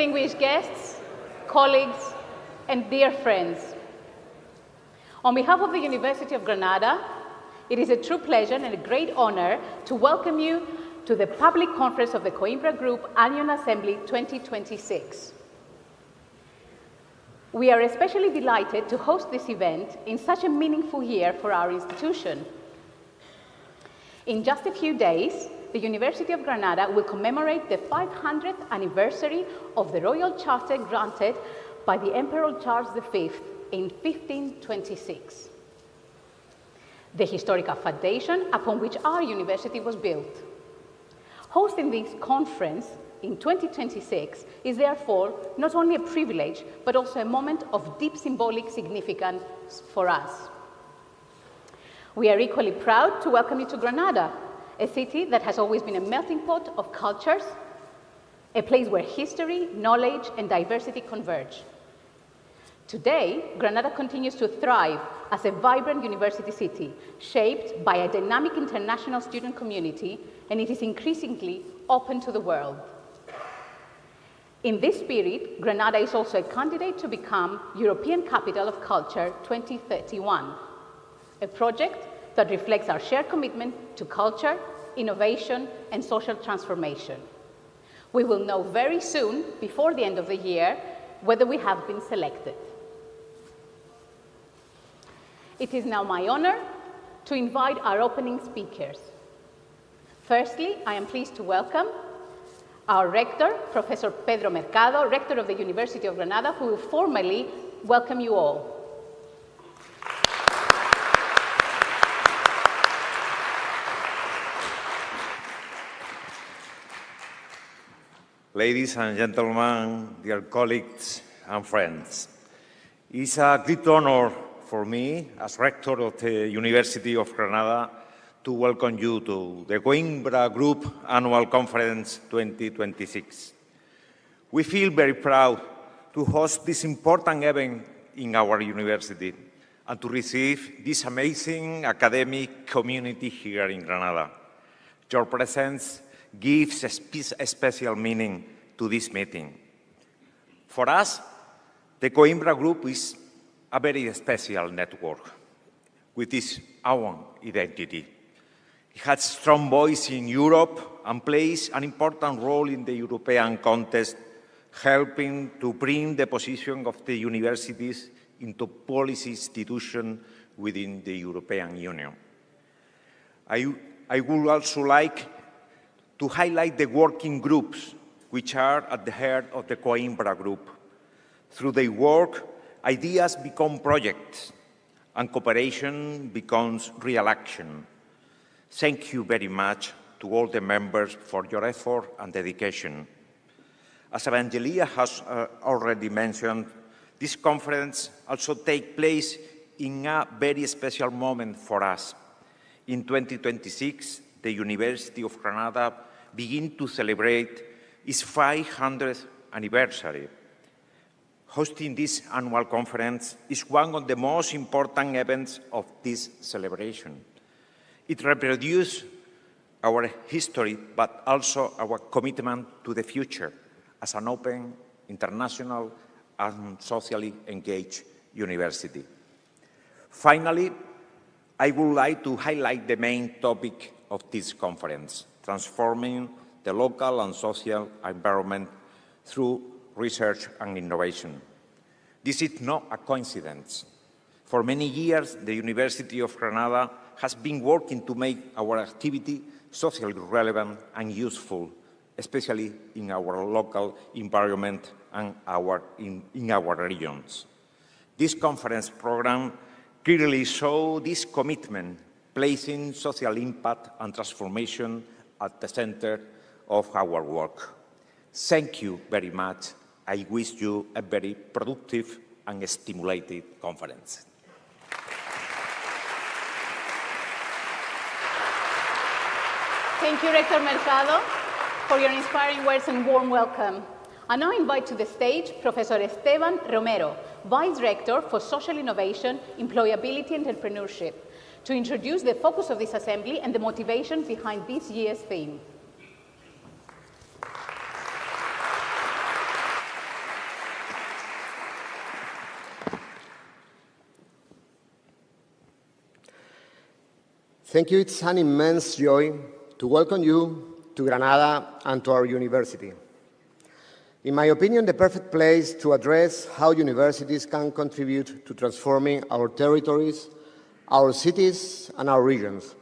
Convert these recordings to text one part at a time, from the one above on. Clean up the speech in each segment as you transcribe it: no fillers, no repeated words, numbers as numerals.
distinguished guests, colleagues, and dear friends. On behalf of the University of Granada, it is a true pleasure and a great honor to welcome you to the public conference of the Coimbra Group Annual Assembly 2026. We are especially delighted to host this event in such a meaningful year for our institution. In just a few days, the University of Granada will commemorate the 500th anniversary of the Royal Charter granted by the Emperor Charles V in 1526, the historical foundation upon which our university was built. Hosting this conference in 2026 is therefore not only a privilege, but also a moment of deep symbolic significance for us. We are equally proud to welcome you to Granada, a city that has always been a melting pot of cultures, a place where history, knowledge, and diversity converge. Today, Granada continues to thrive as a vibrant university city, shaped by a dynamic international student community, and it is increasingly open to the world. In this spirit, Granada is also a candidate to become European Capital of Culture 2031, a project that reflects our shared commitment to culture, innovation, and social transformation. We will know very soon, before the end of the year, whether we have been selected. It is now my honor to invite our opening speakers. Firstly, I am pleased to welcome our rector, Professor Pedro Mercado, rector of the University of Granada, who will formally welcome you all. Ladies and gentlemen, dear colleagues and friends, it's a great honor for me, as rector of the University of Granada, to welcome you to the Coimbra Group Annual Conference 2026. We feel very proud to host this important event in our university and to receive this amazing academic community here in Granada. Your presence gives a special meaning to this meeting. For us, the Coimbra Group is a very special network with its own identity. It has a strong voice in Europe and plays an important role in the European context, helping to bring the position of the universities into policy institutions within the European Union. I would also like to highlight the working groups which are at the heart of the Coimbra Group. Through their work, ideas become projects and cooperation becomes real action. Thank you very much to all the members for your effort and dedication. As Evangelia has already mentioned, this conference also takes place in a very special moment for us. In 2026, the University of Granada begins to celebrate its 500th anniversary. Hosting this annual conference is one of the most important events of this celebration. It reproduces our history, but also our commitment to the future as an open, international, and socially engaged university. Finally, I would like to highlight the main topic of this conference: transforming the local and social environment through research and innovation. This is not a coincidence. For many years, the University of Granada has been working to make our activity socially relevant and useful, especially in our local environment and in our regions. This conference program clearly shows this commitment, placing social impact and transformation at the center of our work. Thank you very much. I wish you a very productive and stimulating conference. Thank you, Rector Mercado, for your inspiring words and warm welcome. I now invite to the stage Professor Esteban Romero, Vice Rector for Social Innovation, Employability and Entrepreneurship, to introduce the focus of this assembly and the motivation behind this year's theme. Thank you. It's an immense joy to welcome you to Granada and to our university. In my opinion, the perfect place to address how universities can contribute to transforming our territories, our cities, and our regions.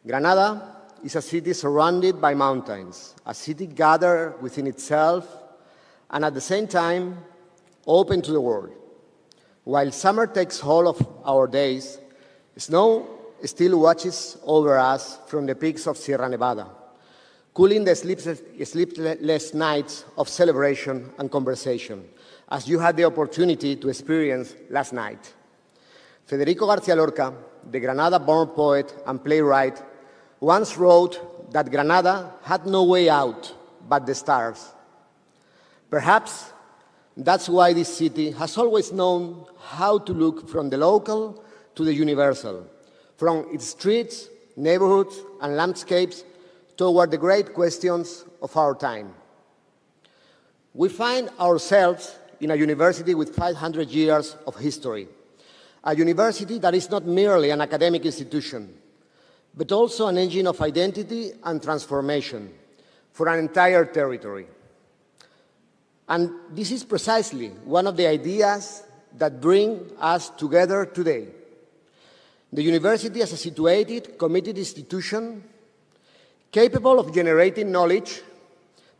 Granada is a city surrounded by mountains, a city gathered within itself, and at the same time, open to the world. While summer takes hold of our days, snow still watches over us from the peaks of Sierra Nevada, cooling the sleepless nights of celebration and conversation, as you had the opportunity to experience last night. Federico García Lorca, the Granada-born poet and playwright, once wrote that Granada had no way out but the stars. Perhaps that's why this city has always known how to look from the local to the universal, from its streets, neighborhoods, and landscapes toward the great questions of our time. We find ourselves in a university with 500 years of history, a university that is not merely an academic institution, but also an engine of identity and transformation for an entire territory. And this is precisely one of the ideas that bring us together today. The university as a situated, committed institution capable of generating knowledge,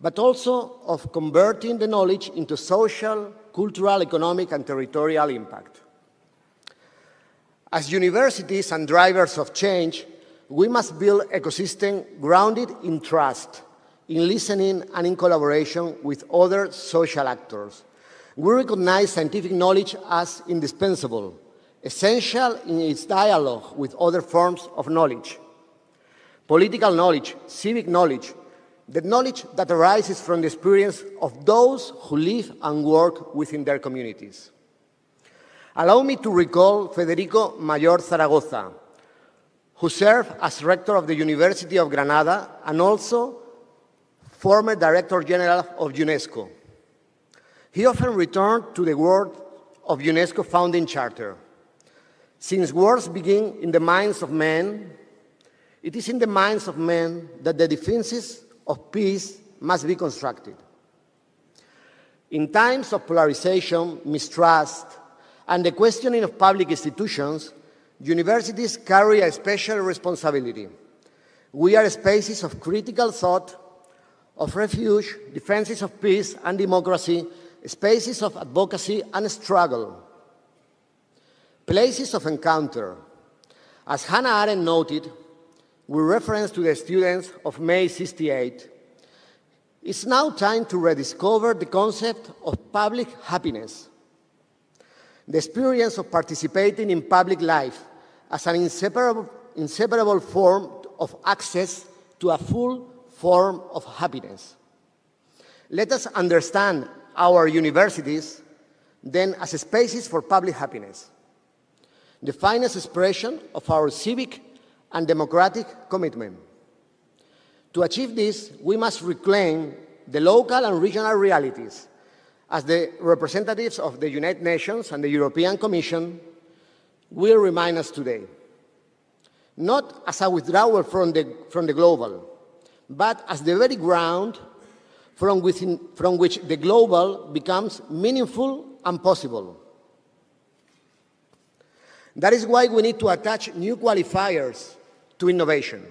but also of converting the knowledge into social, cultural, economic, and territorial impact. As universities and drivers of change, we must build an ecosystem grounded in trust, in listening, and in collaboration with other social actors. We recognize scientific knowledge as indispensable, essential in its dialogue with other forms of knowledge. Political knowledge, civic knowledge, the knowledge that arises from the experience of those who live and work within their communities. Allow me to recall Federico Mayor Zaragoza, who served as rector of the University of Granada and also former Director General of UNESCO. He often returned to the word of UNESCO founding charter. Since wars begin in the minds of men, it is in the minds of men that the defenses of peace must be constructed. In times of polarization, mistrust, and the questioning of public institutions, universities carry a special responsibility. We are spaces of critical thought, of refuge, defenses of peace and democracy, spaces of advocacy and struggle, places of encounter. As Hannah Arendt noted, with reference to the students of May '68, it's now time to rediscover the concept of public happiness, the experience of participating in public life as an inseparable form of access to a full form of happiness. Let us understand our universities then as spaces for public happiness, the finest expression of our civic and democratic commitment. To achieve this, we must reclaim the local and regional realities. As the representatives of the United Nations and the European Commission will remind us today, not as a withdrawal from the global, but as the very ground from which the global becomes meaningful and possible. That is why we need to attach new qualifiers to innovation: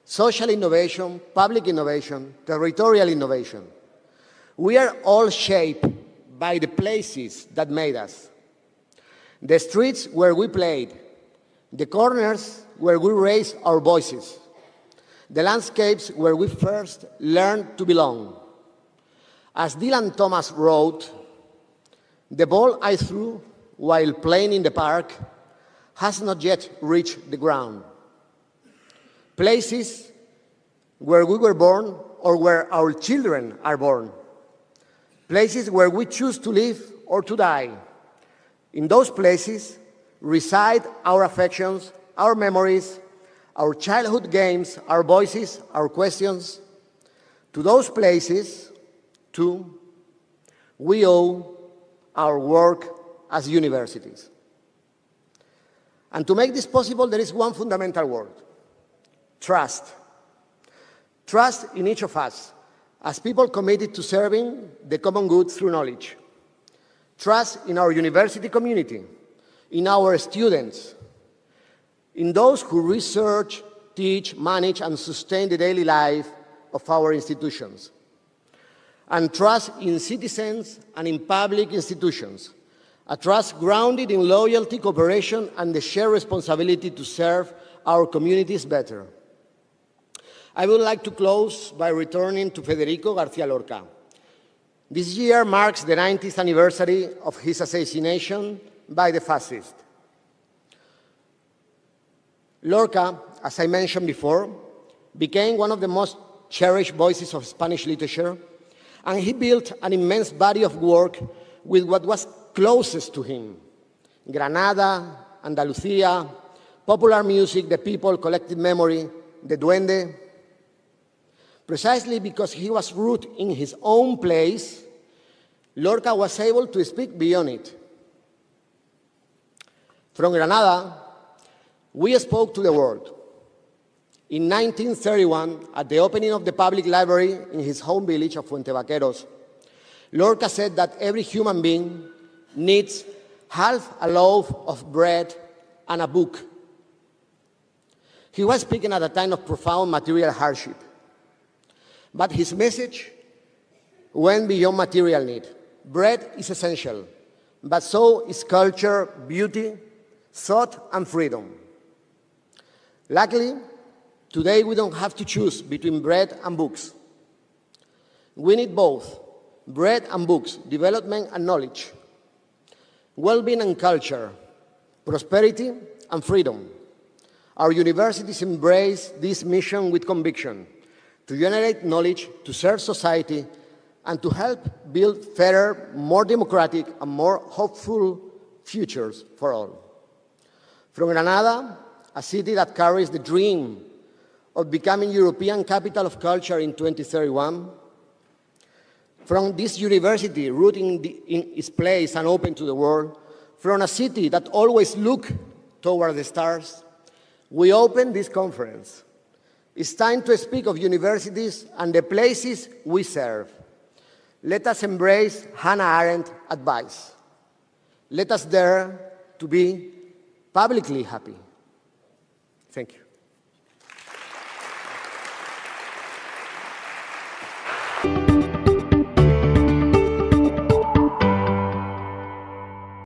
social innovation, public innovation, territorial innovation. We are all shaped by the places that made us. The streets where we played, the corners where we raised our voices, the landscapes where we first learned to belong. As Dylan Thomas wrote, "The ball I threw while playing in the park has not yet reached the ground." Places where we were born or where our children are born. Places where we choose to live or to die. In those places reside our affections, our memories, our childhood games, our voices, our questions. To those places, too, we owe our work as universities. And to make this possible, there is one fundamental word: trust. Trust in each of us, as people committed to serving the common good through knowledge. Trust in our university community, in our students, in those who research, teach, manage, and sustain the daily life of our institutions. And trust in citizens and in public institutions, a trust grounded in loyalty, cooperation, and the shared responsibility to serve our communities better. I would like to close by returning to Federico García Lorca. This year marks the 90th anniversary of his assassination by the fascists. Lorca, as I mentioned before, became one of the most cherished voices of Spanish literature, and he built an immense body of work with what was closest to him: Granada, Andalusia, popular music, the people, collective memory, the duende. Precisely because he was rooted in his own place, Lorca was able to speak beyond it. From Granada, we spoke to the world. In 1931, at the opening of the public library in his home village of Fuentevaqueros, Lorca said that every human being needs half a loaf of bread and a book. He was speaking at a time of profound material hardship. But his message went beyond material need. Bread is essential, but so is culture, beauty, thought, and freedom. Luckily, today we don't have to choose between bread and books. We need both: bread and books, development and knowledge, well-being and culture, prosperity and freedom. Our universities embrace this mission with conviction: to generate knowledge, to serve society, and to help build fairer, more democratic, and more hopeful futures for all. From Granada, a city that carries the dream of becoming European Capital of Culture in 2031, from this university rooted in its place and open to the world, from a city that always looks toward the stars, we open this conference. It's time to speak of universities and the places we serve. Let us embrace Hannah Arendt's advice. Let us dare to be publicly happy. Thank you.